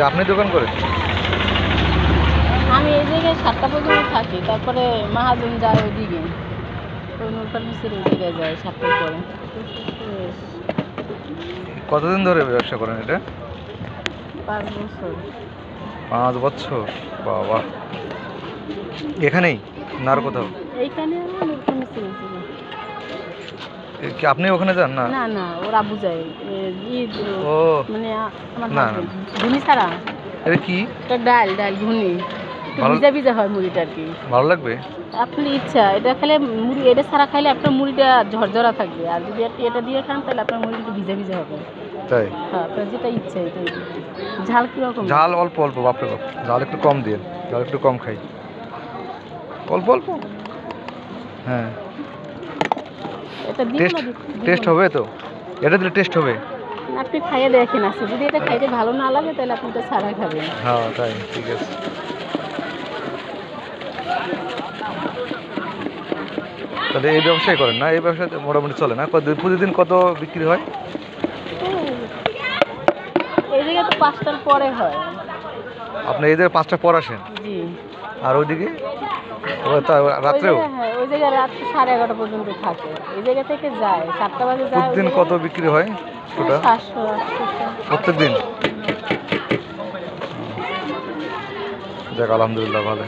আপনি দোকান করেন? আমি এই জায়গায় 7টা পর্যন্ত থাকি, তারপরে মহাজন যায় ওইদিকে, ওই নূর ফার্মেসির ওই জায়গায় যায় 7টার পরে। কতদিন ধরে ব্যবসা করেন এটা? 5 বছর। 5 বছর, বাবা। এখানেই না আর কোথাও? এইখানে আমার নূর ফার্মেসি ছিল। কি আপনি ওখানে যান না? না না, ওর আব্বু যায়। ও মানে আমার না, হাজবেন্ড ঘুনি ছাড়া। এটা কি? এটা ডাল ডাল ঘুনি, একটু ভালো ভিজা ভিজা হয় মুড়িটা আর কি। ভালো লাগবে? আপনার ইচ্ছা, এটা খেলে মুড়ি, এটা ছাড়া খাইলে আপনার মুড়িটা ঝরঝরা থাকবে, আর যদি আপনি এটা দিয়ে খান তাহলে আপনার মুড়ি একটু ভিজা ভিজা হবে। তাই? হ্যাঁ, আপনার যেটা ইচ্ছা এটা। ঝাল কীরকম? ঝাল অল্প অল্প, বাপরে বাপ, ঝাল একটু কম দিন, ঝাল একটু কম খাই, অল্প অল্প। হ্যাঁ, এটা টেস্ট টেস্ট হবে তো? এটা দিলে টেস্ট হবে? আপনি খাইয়ে দেখেন, আছে যদি এটা খাইতে ভালো না লাগে তাহলে আপনি এটা ছাড়া খাবেন। হ্যাঁ তাই, ঠিক আছে। তাহলে এই ব্যবসায় করেন না? এই ব্যবসা মোটামুটি চলে না? প্রতিদিন কত বিক্রি হয়? এই জায়গায় তো 5টার পরে হয়। আপনি এদের 5টার পর আসেন? জি। আর ওইদিকে রাত্রেও? হ্যাঁ, ওই জায়গায় রাত 11:30 পর্যন্ত থাকে। এই জায়গা থেকে যায় 7টা বাজে যায়। প্রতিদিন কত বিক্রি হয় ওটা? 700-800। প্রত্যেক দিন? যাক, আলহামদুলিল্লাহ, ভালো।